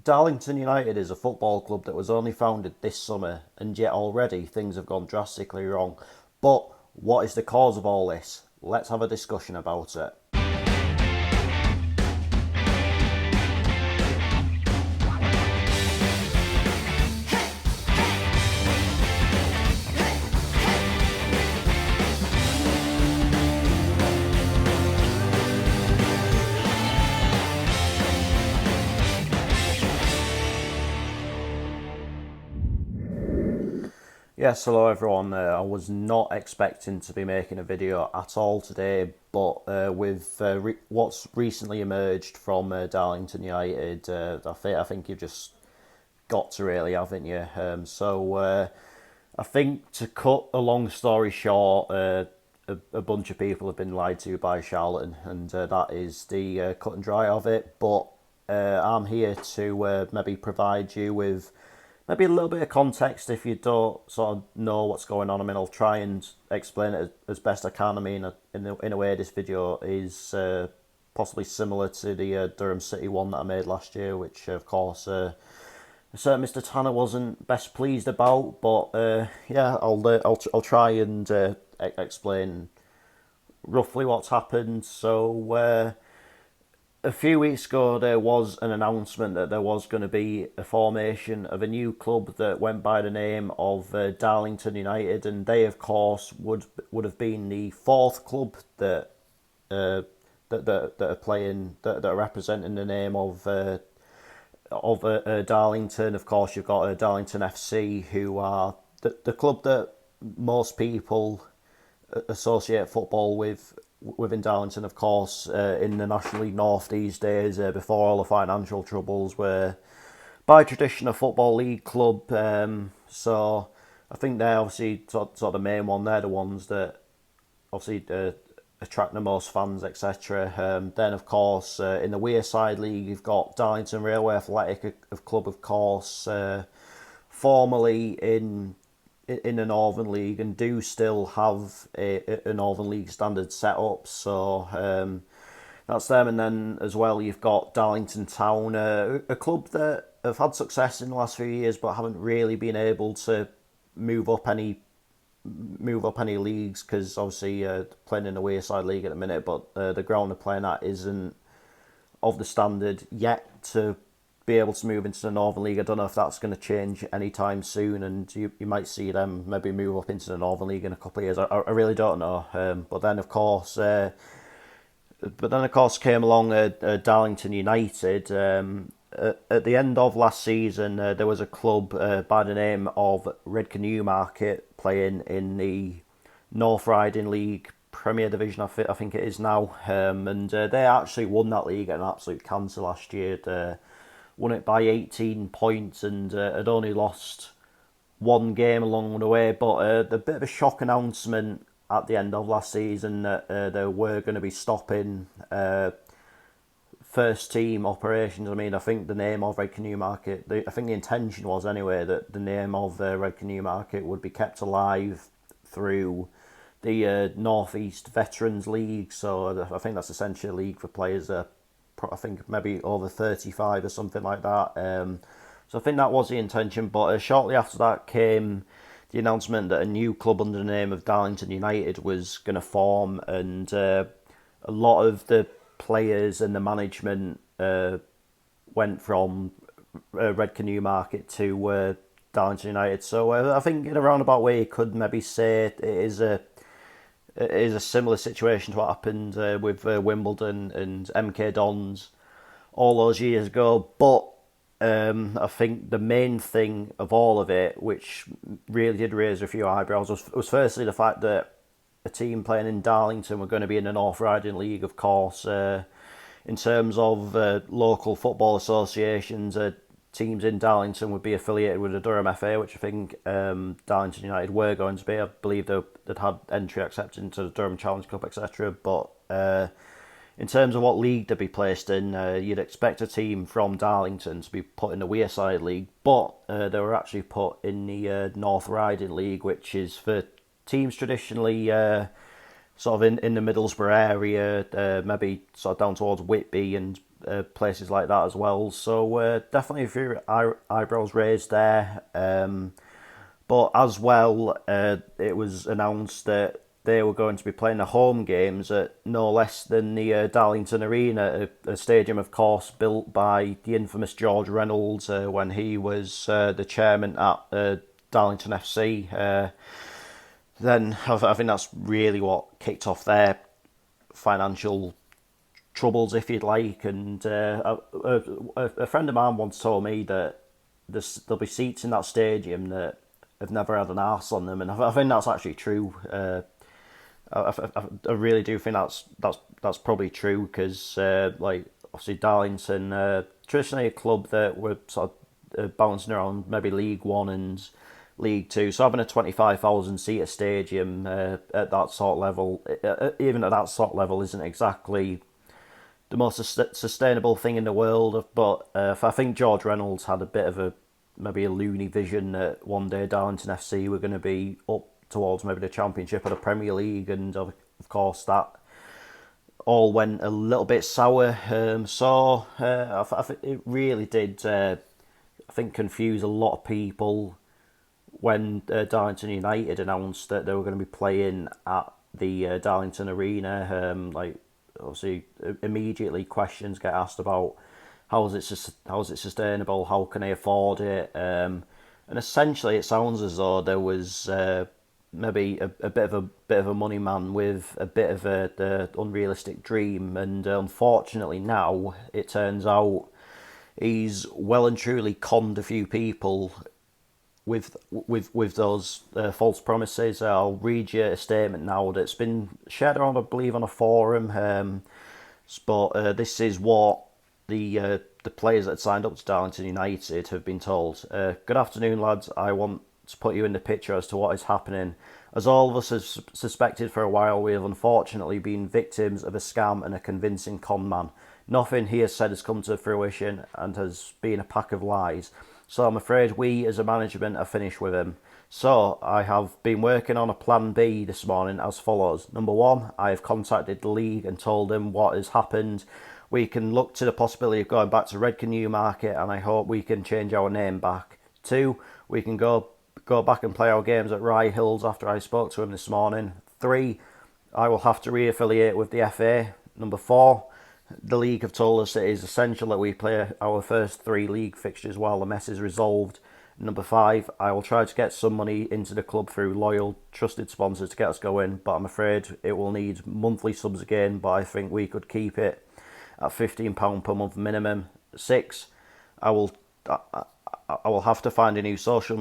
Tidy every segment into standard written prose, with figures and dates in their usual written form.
Darlington United is a football club that was only founded this summer, and yet already things have gone drastically wrong. But what is the cause of all this? Let's have a discussion about it. Yes, hello everyone. I was not expecting to be making a video at all today, but with what's recently emerged from Darlington United, I think you've just got to really, haven't you? I think to cut a long story short, a bunch of people have been lied to by Charlatan, and that is the cut and dry of it. But I'm here to maybe provide you with maybe a little bit of context if you don't sort of know what's going on. I mean, I'll try and explain it as best I can. I mean, in a way, this video is possibly similar to the Durham City one that I made last year, which of course a certain Mr. Tanner wasn't best pleased about. But yeah, I'll try and explain roughly what's happened. So. A few weeks ago, there was an announcement that there was going to be a formation of a new club that went by the name of Darlington United, and they, of course, would have been the fourth club that are playing that are representing the name of Darlington. Of course, you've got Darlington FC, who are the club that most people associate football with within Darlington, of course, in the National League North these days, before all the financial troubles, were by tradition a football league club. So I think they're obviously sort of the main one. They're the ones that obviously attract the most fans, etc. Then, of course, in the Wearside League, you've got Darlington Railway Athletic, a club, of course, formerly in the Northern League, and do still have a Northern League standard set up. So that's them. And then as well, you've got Darlington Town, a club that have had success in the last few years, but haven't really been able to move up any leagues, because obviously playing in the Wearside League at the minute, but the ground they're playing at isn't of the standard yet to be able to move into the Northern League. I don't know if that's going to change anytime soon, and you might see them maybe move up into the Northern League in a couple of years. I really don't know. But then of course came along Darlington United. At the end of last season, there was a club by the name of Redcar Newmarket playing in the North Riding League Premier Division, I think it is now, and they actually won that league at an absolute cancer last year. They won it by 18 points and had only lost one game along the way. But a bit of a shock announcement at the end of last season that they were going to be stopping first team operations. I mean, I think the name of Redcar Newmarket, I think the intention was anyway that the name of Redcar Newmarket would be kept alive through the North East Veterans League. So I think that's essentially a league for players I think maybe over 35 or something like that. So I think that was the intention. But shortly after that came the announcement that a new club under the name of Darlington United was going to form, and a lot of the players and the management went from Redcar Newmarket to Darlington United. So I think in a roundabout way you could maybe say it is a similar situation to what happened with Wimbledon and MK Dons all those years ago. But I think the main thing of all of it, which really did raise a few eyebrows, was firstly the fact that a team playing in Darlington were going to be in the North Riding League, of course. In terms of local football associations, teams in Darlington would be affiliated with the Durham FA, which I think Darlington United were going to be. I believe they'd had entry accepted into the Durham Challenge Cup, etc. But in terms of what league they'd be placed in, you'd expect a team from Darlington to be put in the Wearside League, but they were actually put in the North Riding League, which is for teams traditionally sort of in the Middlesbrough area, maybe sort of down towards Whitby and places like that as well. So definitely a few eyebrows raised there. But as well, it was announced that they were going to be playing the home games at no less than the Darlington Arena, a stadium, of course, built by the infamous George Reynolds when he was the chairman at Darlington FC. Then I think that's really what kicked off their financial troubles, if you'd like. And a friend of mine once told me that there'll be seats in that stadium that have never had an arse on them, and I think that's actually true. I really do think that's probably true because like obviously Darlington, traditionally a club that were sort of bouncing around maybe League One and League Two, so having a 25,000 seater stadium at that sort of level, even at that sort of level, isn't exactly the most sustainable thing in the world. But I think George Reynolds had a bit of maybe a loony vision that one day Darlington FC were going to be up towards maybe the Championship or the Premier League, and of course that all went a little bit sour. I think it really did, I think, confuse a lot of people when Darlington United announced that they were going to be playing at the Darlington Arena. Like obviously, immediately questions get asked about how is it sustainable, how can they afford it, and essentially it sounds as though there was maybe a bit of a money man with a bit of a unrealistic dream, and unfortunately now it turns out he's well and truly conned a few people with those false promises. I'll read you a statement now that's been shared around, I believe, on a forum. But this is what the players that had signed up to Darlington United have been told. Good afternoon, lads. I want to put you in the picture as to what is happening. As all of us have suspected for a while, we have unfortunately been victims of a scam and a convincing con man. Nothing he has said has come to fruition and has been a pack of lies. So I'm afraid we as a management are finished with him. So I have been working on a plan B this morning as follows. Number one, I have contacted the league and told them what has happened. We can look to the possibility of going back to Redcar Newmarket, and I hope we can change our name back. Two, we can go back and play our games at Rye Hills after I spoke to him this morning. Three, I will have to re-affiliate with the FA. Number four, the league have told us it is essential that we play our first 3 league fixtures while the mess is resolved. Number five, I will try to get some money into the club through loyal, trusted sponsors to get us going, but I'm afraid it will need monthly subs again, but I think we could keep it at £15 per month minimum. 6, I will have to find a new social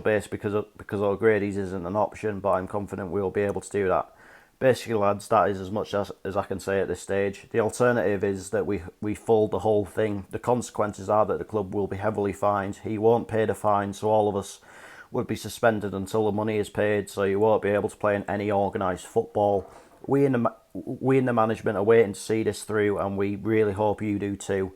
base because O'Grady's isn't an option, but I'm confident we'll be able to do that. Basically, lads, that is as much as I can say at this stage. The alternative is that we fold the whole thing. The consequences are that the club will be heavily fined. He won't pay the fine, so all of us would be suspended until the money is paid, so you won't be able to play in any organised football. We in the management are waiting to see this through, and we really hope you do too.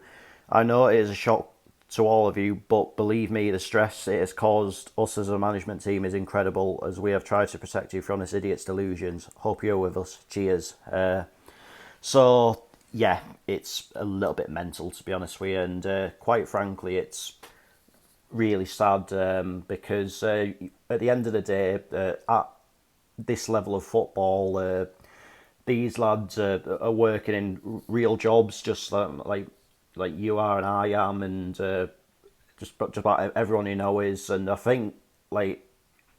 I know it is a shock to all of you, but believe me, the stress it has caused us as a management team is incredible, as we have tried to protect you from this idiot's delusions. Hope you're with us. Cheers. So yeah, it's a little bit mental, to be honest with you, and quite frankly, it's really sad because at the end of the day, at this level of football, these lads are working in real jobs, just like you are and I am, and just about everyone you know is. And I think, like,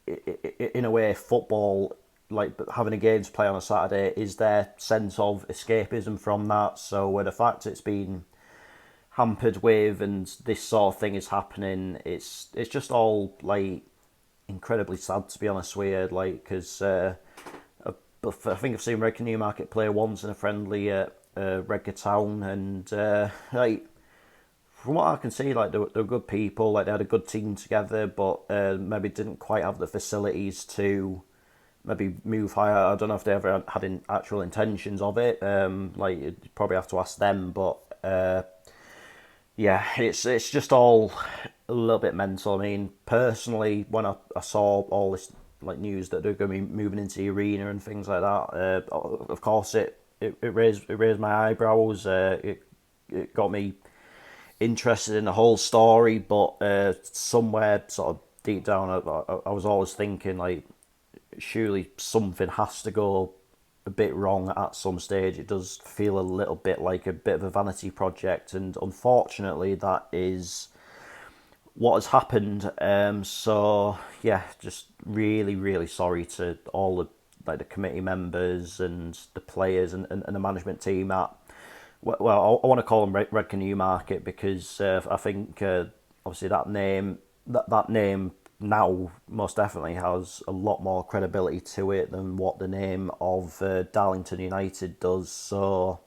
in a way, football, like having a game to play on a Saturday, is their sense of escapism from that. So the fact it's been hampered with, and this sort of thing is happening, it's just all like incredibly sad, to be honest with you. Like, because I think I've seen Redcar Newmarket play once in a friendly at Redcar Town, and like, from what I can see, like they're good people, like they had a good team together, but maybe didn't quite have the facilities to maybe move higher. I don't know if they ever had actual intentions of it. Like, you'd probably have to ask them, but yeah, it's just all a little bit mental. I mean, personally, when I saw all this like news that they're going to be moving into the arena and things like that, of course it raised my eyebrows. it got me interested in the whole story, but somewhere sort of deep down, I was always thinking like, surely something has to go a bit wrong at some stage. It does feel a little bit like a bit of a vanity project, and unfortunately, that is what has happened. So yeah, just really, really sorry to all the like the committee members and the players and the management team at. Well, I want to call them Redcar Newmarket because I think obviously that name now most definitely has a lot more credibility to it than what the name of Darlington United does. So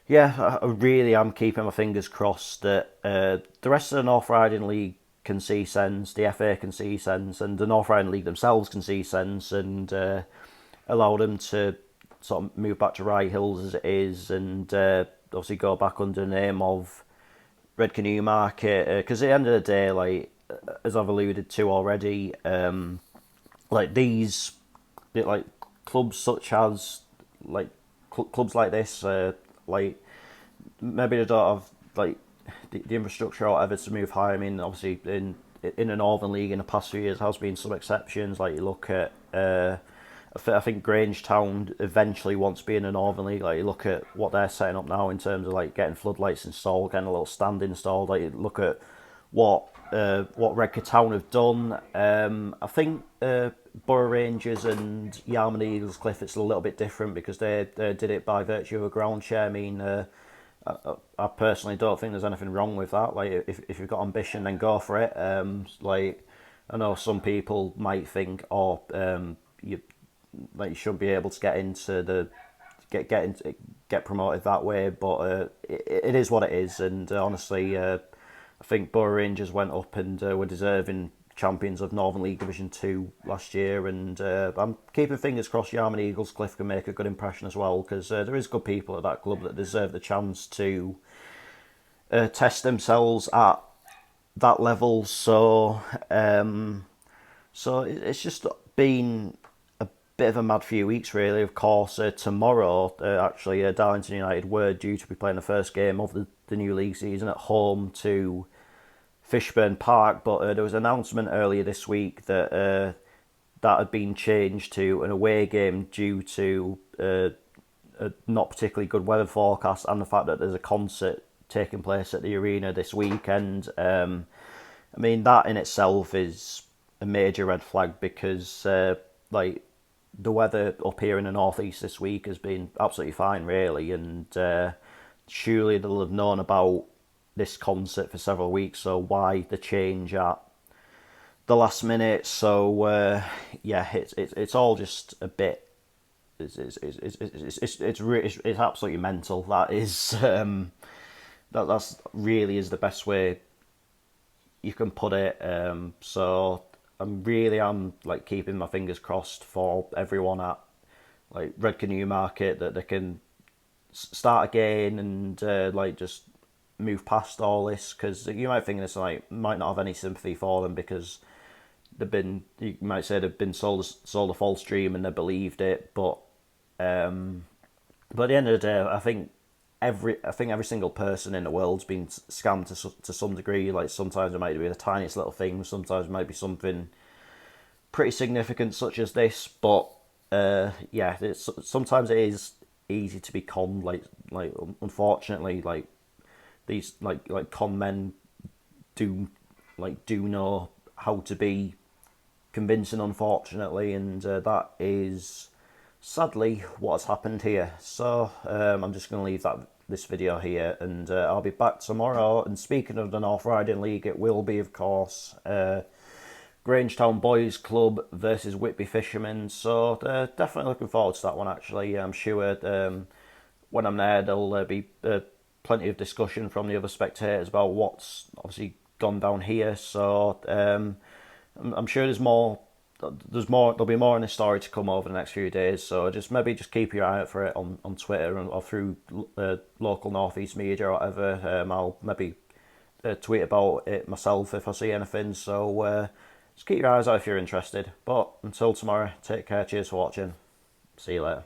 yeah, I really am keeping my fingers crossed that the rest of the North Riding League can see sense, the FA can see sense, and the North Riding League themselves can see sense and allow them to sort of move back to Rye Hills as it is, and obviously go back under the name of Redcar Newmarket. Because at the end of the day, like as I've alluded to already, like these, like clubs such as like clubs like this, like maybe they don't have like the infrastructure or whatever to move high. I mean, obviously in the Northern League in the past few years has been some exceptions. Like you look at, I think Grangetown eventually wants to be in the Northern League. Like you look at what they're setting up now in terms of like getting floodlights installed, getting a little stand installed. Like you look at what Redcar Town have done. I think Borough Rangers and Yarmouth Eagles Cliff, it's a little bit different because they did it by virtue of a ground share. I mean, I personally don't think there's anything wrong with that. Like if you've got ambition, then go for it. Like I know some people might think, oh, you shouldn't be able to get into the get promoted that way, but it is what it is. And honestly, I think Borough Rangers went up and were deserving champions of Northern League Division 2 last year, and I'm keeping fingers crossed Yarmouth Eagles Cliff can make a good impression as well, because there is good people at that club that deserve the chance to test themselves at that level. So it's just been a bit of a mad few weeks really. Of course, tomorrow actually Darlington United were due to be playing the first game of the new league season at home to Fishburn Park, but there was an announcement earlier this week that that had been changed to an away game due to a not particularly good weather forecast and the fact that there's a concert taking place at the arena this weekend. I mean, that in itself is a major red flag because like the weather up here in the northeast this week has been absolutely fine, really, and surely they'll have known about this concert for several weeks, so why the change at the last minute? So yeah, it's all just a bit. It's absolutely mental. That is that's really is the best way you can put it. So I'm like keeping my fingers crossed for everyone at like Redcar Newmarket that they can start again and like just move past all this, because you might think this like might not have any sympathy for them because you might say they've been sold a false dream and they believed it, but at the end of the day, I think every single person in the world's been scammed to some degree. Like sometimes it might be the tiniest little thing, sometimes it might be something pretty significant such as this, but yeah, sometimes it is easy to be conned. Like unfortunately, like these like con men do know how to be convincing, unfortunately, and that is sadly what's happened here. So I'm just going to leave this video here, and I'll be back tomorrow. And speaking of the North Riding League, it will be, of course, Grangetown Boys Club versus Whitby Fishermen. So definitely looking forward to that one. Actually, I'm sure when I'm there, there'll be plenty of discussion from the other spectators about what's obviously gone down here. So I'm sure there'll be more in this story to come over the next few days. So maybe keep your eye out for it on Twitter or through local northeast media or whatever. I'll maybe tweet about it myself if I see anything. So just keep your eyes out if you're interested. But until tomorrow, take care. Cheers for watching. See you later.